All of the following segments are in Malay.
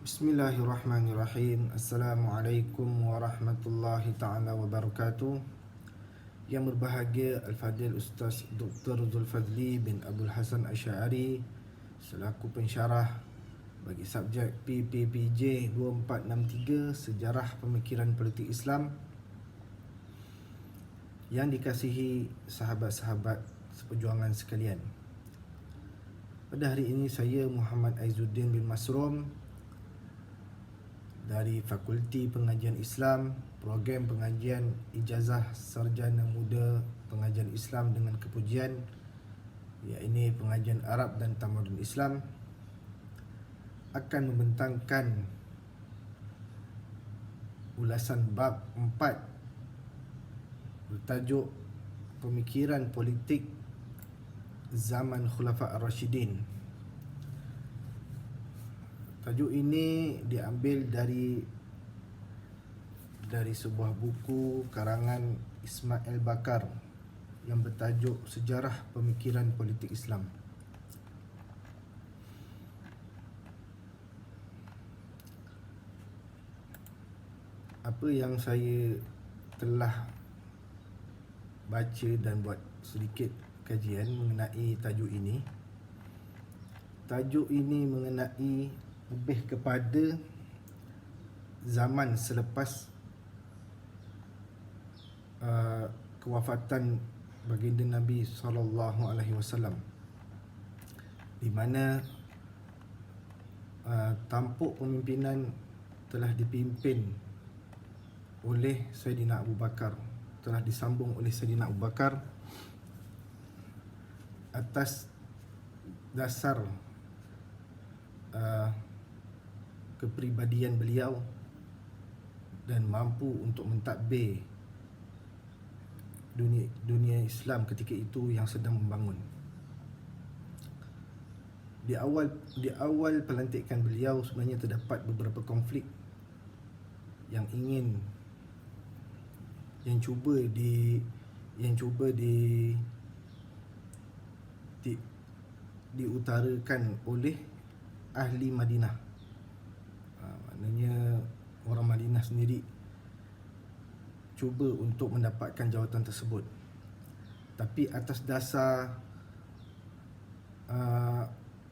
Bismillahirrahmanirrahim. Assalamualaikum warahmatullahi ta'ala wabarakatuh. Yang berbahagia Al-Fadil Ustaz Dr. Zulfazli bin Abdul Hasan Asy'ari selaku pensyarah bagi subjek PPPJ 2463 Sejarah Pemikiran Politik Islam. Yang dikasihi sahabat-sahabat seperjuangan sekalian, pada hari ini saya Muhammad Aizuddin bin Masrum dari Fakulti Pengajian Islam, Program Pengajian Ijazah Sarjana Muda Pengajian Islam dengan kepujian, iaitu Pengajian Arab dan Tamadun Islam, akan membentangkan ulasan bab 4 bertajuk Pemikiran Politik Zaman Khulafa' Ar-Rasyidin. Tajuk ini diambil dari sebuah buku karangan Ismail Bakar yang bertajuk Sejarah Pemikiran Politik Islam. Apa yang saya telah baca dan buat sedikit kajian mengenai tajuk ini. Tajuk ini mengenai lebih kepada zaman selepas kewafatan baginda Nabi SAW, di mana tampuk pemimpinan telah dipimpin oleh Saidina Abu Bakar, telah disambung oleh Saidina Abu Bakar atas dasar kepribadian beliau dan mampu untuk mentadbir dunia Islam ketika itu yang sedang membangun. Di awal pelantikan beliau sebenarnya terdapat beberapa konflik yang cuba diutarakan oleh ahli Madinah. Maknanya orang Madinah sendiri cuba untuk mendapatkan jawatan tersebut, tapi atas dasar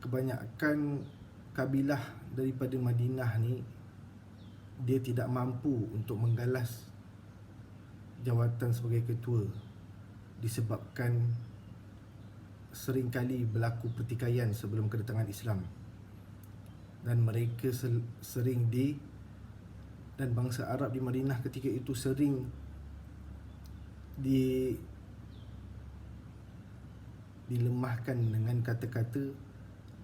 kebanyakan kabilah daripada Madinah ni, dia tidak mampu untuk menggalas jawatan sebagai ketua, disebabkan seringkali berlaku pertikaian sebelum kedatangan Islam, dan mereka dan bangsa Arab di Madinah ketika itu sering dilemahkan dengan kata-kata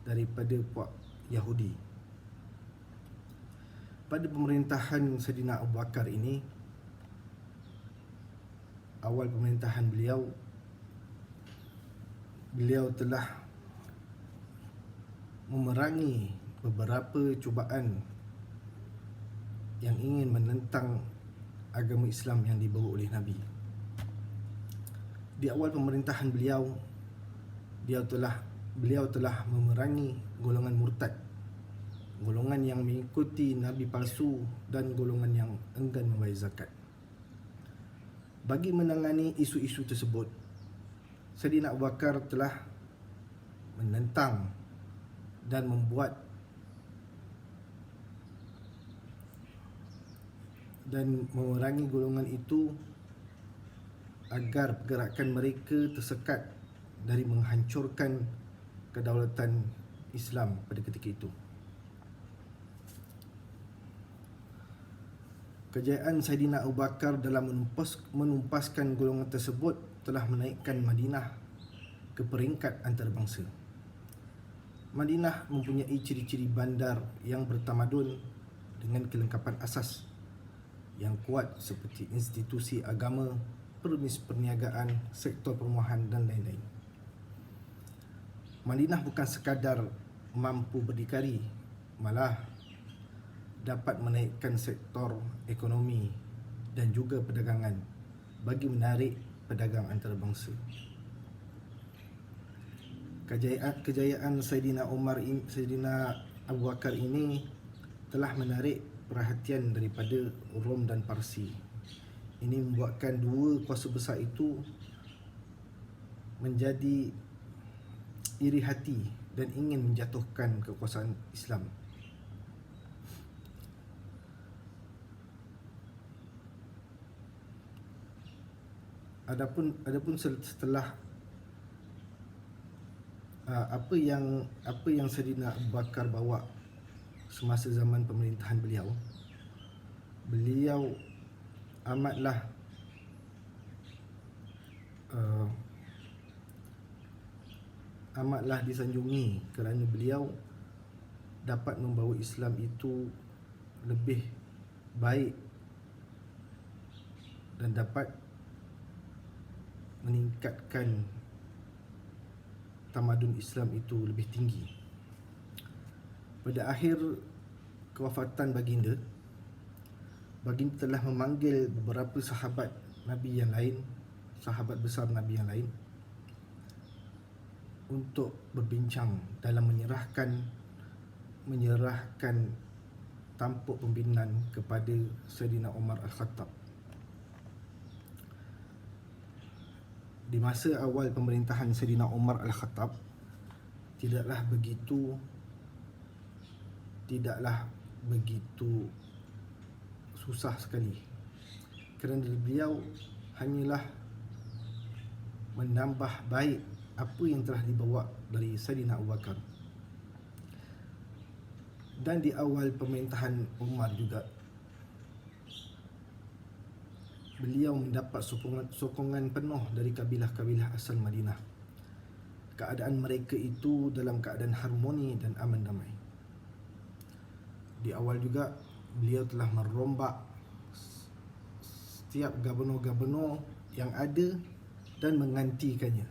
daripada puak Yahudi. Pada pemerintahan Saidina Abu Bakar ini, awal pemerintahan beliau telah memerangi beberapa cubaan yang ingin menentang agama Islam yang dibawa oleh Nabi. Di awal pemerintahan beliau telah memerangi golongan murtad, golongan yang mengikuti Nabi palsu, dan golongan yang enggan membayar zakat. Bagi menangani isu-isu tersebut, Saidina Abu Bakar telah menentang dan memerangi golongan itu agar pergerakan mereka tersekat dari menghancurkan kedaulatan Islam pada ketika itu. Kejayaan Saidina Abu Bakar dalam menumpaskan golongan tersebut telah menaikkan Madinah ke peringkat antarabangsa. Madinah mempunyai ciri-ciri bandar yang bertamadun dengan kelengkapan asas yang kuat seperti institusi agama, perniagaan, sektor perumahan dan lain-lain. Madinah bukan sekadar mampu berdikari, malah dapat menaikkan sektor ekonomi dan juga perdagangan bagi menarik pedagang antarabangsa. Kejayaan Saidina Abu Bakar ini telah menarik perhatian daripada Rom dan Parsi. Ini membuatkan dua kuasa besar itu menjadi iri hati dan ingin menjatuhkan kekuasaan Islam. Adapun setelah apa yang Saidina Abu Bakar bawa semasa zaman pemerintahan beliau amatlah disanjungi kerana beliau dapat membawa Islam itu lebih baik dan dapat meningkatkan tamadun Islam itu lebih tinggi. Pada akhir kewafatan baginda telah memanggil beberapa sahabat Nabi yang lain, sahabat besar Nabi yang lain, untuk berbincang dalam menyerahkan tampuk pimpinan kepada Saidina Umar Al-Khattab. Di masa awal pemerintahan Saidina Umar Al-Khattab tidaklah begitu susah sekali, kerana beliau hanyalah menambah baik apa yang telah dibawa dari Saidina Abu Bakar. Dan di awal pemerintahan Umar juga beliau mendapat sokongan penuh dari kabilah-kabilah asal Madinah. Keadaan mereka itu dalam keadaan harmoni dan aman damai. Di awal juga beliau telah merombak setiap gubernur-gubernur yang ada dan menggantikannya.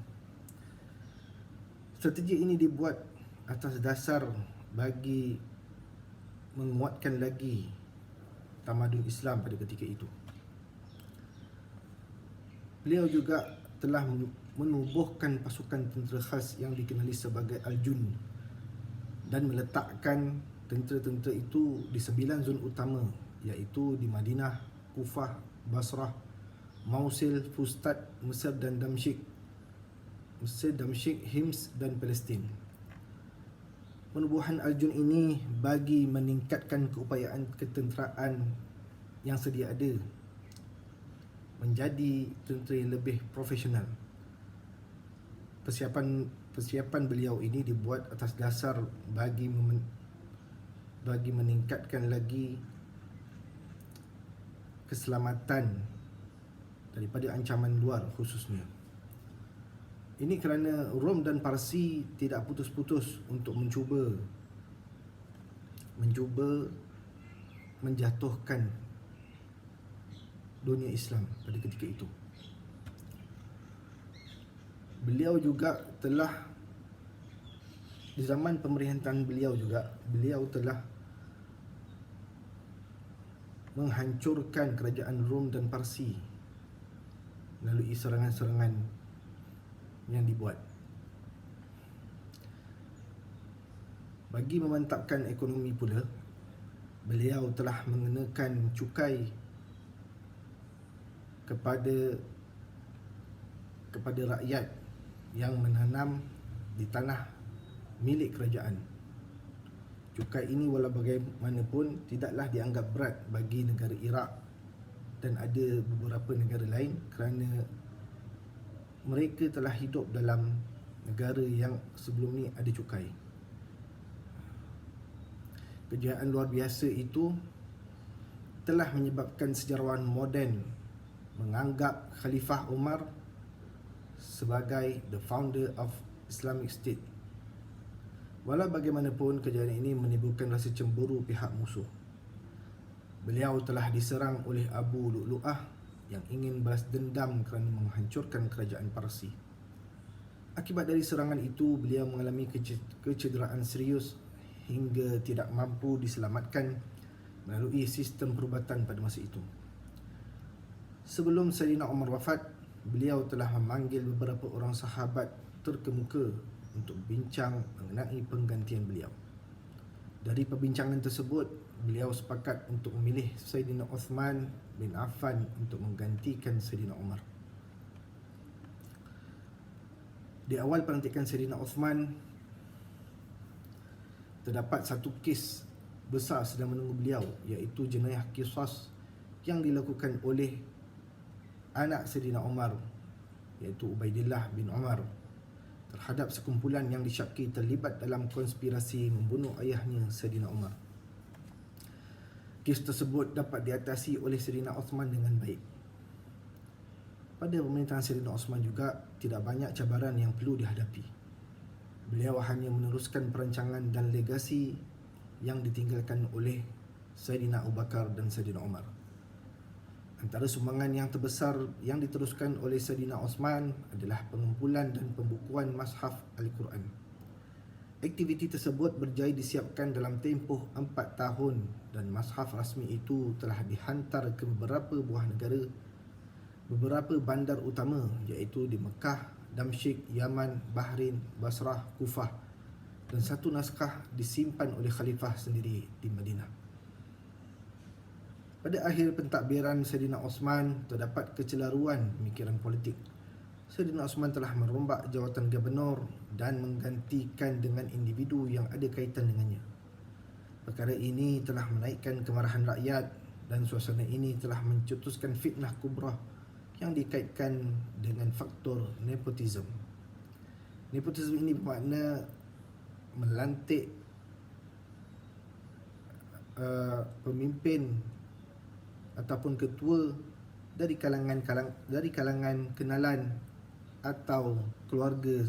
Strategi ini dibuat atas dasar bagi menguatkan lagi tamadun Islam pada ketika itu. Beliau juga telah menubuhkan pasukan tentera khas yang dikenali sebagai Al-Jun dan meletakkan tentera-tentera itu di 9 zon utama, iaitu di Madinah, Kufah, Basrah, Mausil, Fustat, Mesir, Damsyik, Hims dan Palestin. Penubuhan Al-Jun ini bagi meningkatkan keupayaan ketenteraan yang sedia ada menjadi tentera yang lebih profesional. Persiapan beliau ini dibuat atas dasar bagi meningkatkan lagi keselamatan daripada ancaman luar khususnya. Ini kerana Rom dan Parsi tidak putus-putus untuk mencuba menjatuhkan dunia Islam pada ketika itu. Beliau juga telah, di zaman pemerintahan beliau telah menghancurkan kerajaan Rom dan Parsi melalui serangan-serangan yang dibuat. Bagi memantapkan ekonomi pula, beliau telah mengenakan cukai kepada rakyat yang menanam di tanah milik kerajaan. Cukai ini walau bagaimanapun tidaklah dianggap berat bagi negara Iraq dan ada beberapa negara lain, kerana mereka telah hidup dalam negara yang sebelum ni ada cukai. Kejayaan luar biasa itu telah menyebabkan sejarawan moden menganggap Khalifah Umar sebagai the founder of Islamic State. Walau bagaimanapun, kejayaan ini menimbulkan rasa cemburu pihak musuh. Beliau telah diserang oleh Abu Lu'lu'ah yang ingin balas dendam kerana menghancurkan kerajaan Parsi. Akibat dari serangan itu, beliau mengalami kecederaan serius hingga tidak mampu diselamatkan melalui sistem perubatan pada masa itu. Sebelum Saidina Umar wafat, beliau telah memanggil beberapa orang sahabat terkemuka untuk bincang mengenai penggantian beliau. Dari perbincangan tersebut, beliau sepakat untuk memilih Saidina Uthman bin Affan untuk menggantikan Saidina Umar. Di awal pelantikan Saidina Uthman, terdapat satu kes besar sedang menunggu beliau, iaitu jenayah qisas yang dilakukan oleh anak Saidina Umar, iaitu Ubaidillah bin Umar, terhadap sekumpulan yang disyaki terlibat dalam konspirasi membunuh ayahnya Saidina Umar. Kes tersebut dapat diatasi oleh Saidina Uthman dengan baik. Pada pemerintahan Saidina Uthman juga tidak banyak cabaran yang perlu dihadapi. Beliau hanya meneruskan perancangan dan legasi yang ditinggalkan oleh Saidina Abu Bakar dan Saidina Umar. Antara sumbangan yang terbesar yang diteruskan oleh Saidina Uthman adalah pengumpulan dan pembukuan Mashaf Al-Quran. Aktiviti tersebut berjaya disiapkan dalam tempoh 4 tahun dan Mashaf rasmi itu telah dihantar ke beberapa buah negara, beberapa bandar utama iaitu di Mekah, Damsyik, Yaman, Bahrain, Basrah, Kufah, dan satu naskah disimpan oleh Khalifah sendiri di Madinah. Pada akhir pentadbiran Saidina Uthman, terdapat kecelaruan pemikiran politik. Saidina Uthman telah merombak jawatan gubernur dan menggantikan dengan individu yang ada kaitan dengannya. Perkara ini telah menaikkan kemarahan rakyat dan suasana ini telah mencetuskan fitnah kubra yang dikaitkan dengan faktor nepotisme. Nepotisme ini bermakna melantik pemimpin ataupun ketua dari kalangan kenalan atau keluarga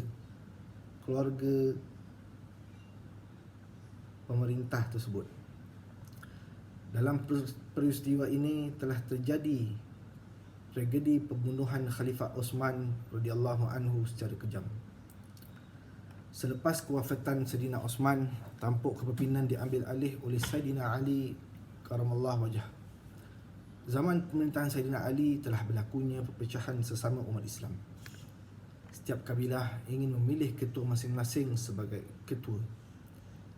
pemerintah tersebut. Dalam peristiwa ini telah terjadi tragedi pembunuhan Khalifah Uthman radhiyallahu anhu secara kejam. Selepas kewafatan Saidina Uthman, tampuk kepimpinan diambil alih oleh Saidina Ali karamallahu wajhah. Zaman pemerintahan Saidina Ali telah berlakunya perpecahan sesama umat Islam. Setiap kabilah ingin memilih ketua masing-masing sebagai ketua.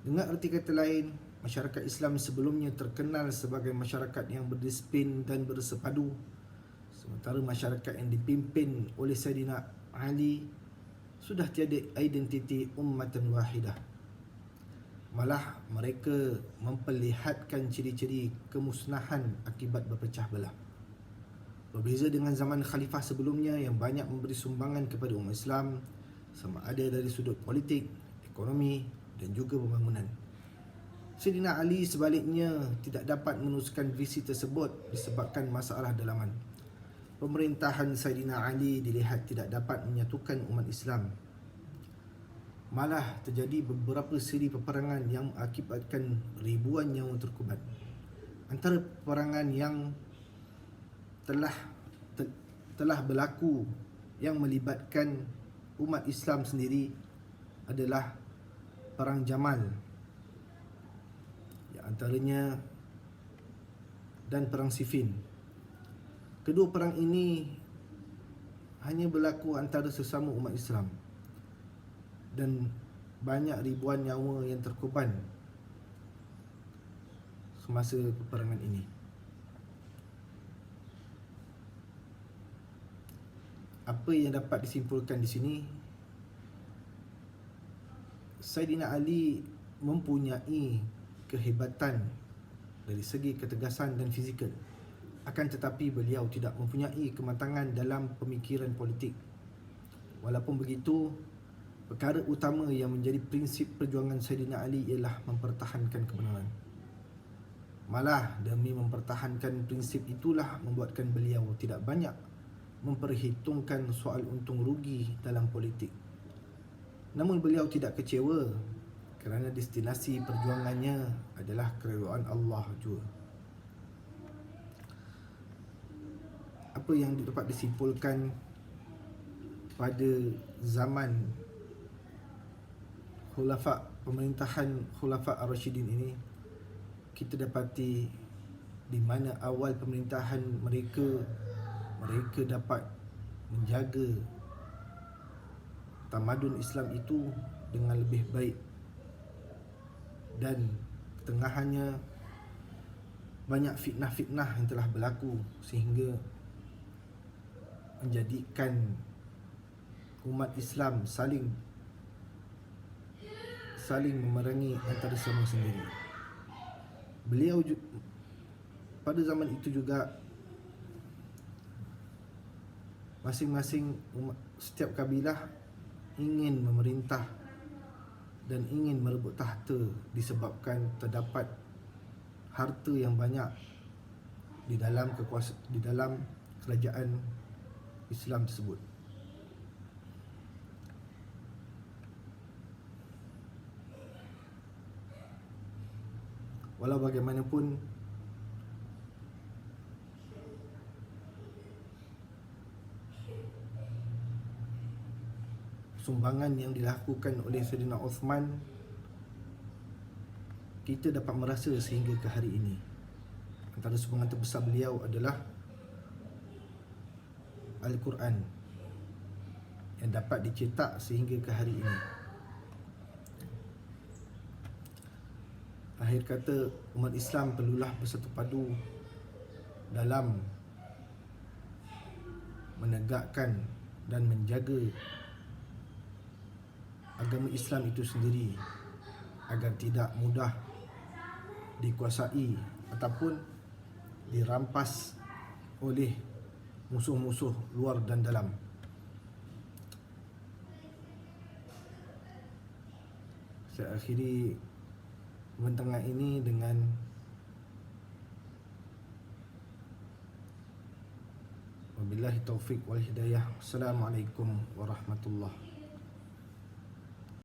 Dengan erti kata lain, masyarakat Islam sebelumnya terkenal sebagai masyarakat yang berdisiplin dan bersepadu, sementara masyarakat yang dipimpin oleh Saidina Ali sudah tiada identiti ummatan wahidah. Malah mereka memperlihatkan ciri-ciri kemusnahan akibat berpecah belah. Berbeza dengan zaman khalifah sebelumnya yang banyak memberi sumbangan kepada umat Islam, sama ada dari sudut politik, ekonomi dan juga pembangunan. Saidina Ali sebaliknya tidak dapat meneruskan visi tersebut disebabkan masalah dalaman. Pemerintahan Saidina Ali dilihat tidak dapat menyatukan umat Islam. Malah terjadi beberapa siri peperangan yang mengakibatkan ribuan nyawa terkorban. Antara peperangan yang telah berlaku yang melibatkan umat Islam sendiri adalah Perang Jamal, antaranya, dan Perang Siffin. Kedua perang ini hanya berlaku antara sesama umat Islam dan banyak ribuan nyawa yang terkorban semasa peperangan ini. Apa yang dapat disimpulkan di sini? Saidina Ali mempunyai kehebatan dari segi ketegasan dan fizikal. Akan tetapi beliau tidak mempunyai kematangan dalam pemikiran politik. Walaupun begitu, perkara utama yang menjadi prinsip perjuangan Saidina Ali ialah mempertahankan kebenaran. Malah demi mempertahankan prinsip itulah membuatkan beliau tidak banyak memperhitungkan soal untung rugi dalam politik. Namun beliau tidak kecewa kerana destinasi perjuangannya adalah keredaan Allah jua. Apa yang dapat disimpulkan pada zaman pemerintahan Khulafa Ar-Rasyidin ini, kita dapati di mana awal pemerintahan mereka dapat menjaga tamadun Islam itu dengan lebih baik dan pertengahannya banyak fitnah-fitnah yang telah berlaku sehingga menjadikan umat Islam saling memerangi antara sama sendiri. Beliau pada zaman itu juga masing-masing setiap kabilah ingin memerintah dan ingin merebut tahta disebabkan terdapat harta yang banyak di dalam kerajaan Islam tersebut. Walau bagaimanapun, sumbangan yang dilakukan oleh Saidina Uthman kita dapat merasa sehingga ke hari ini. Antara sumbangan terbesar beliau adalah Al-Quran yang dapat dicetak sehingga ke hari ini. Akhir kata, umat Islam perlulah bersatu padu dalam menegakkan dan menjaga agama Islam itu sendiri agar tidak mudah dikuasai ataupun dirampas oleh musuh-musuh luar dan dalam. Saya akhiri pembentangan ini dengan wabillahi taufiq wal hidayah. Assalamualaikum warahmatullahi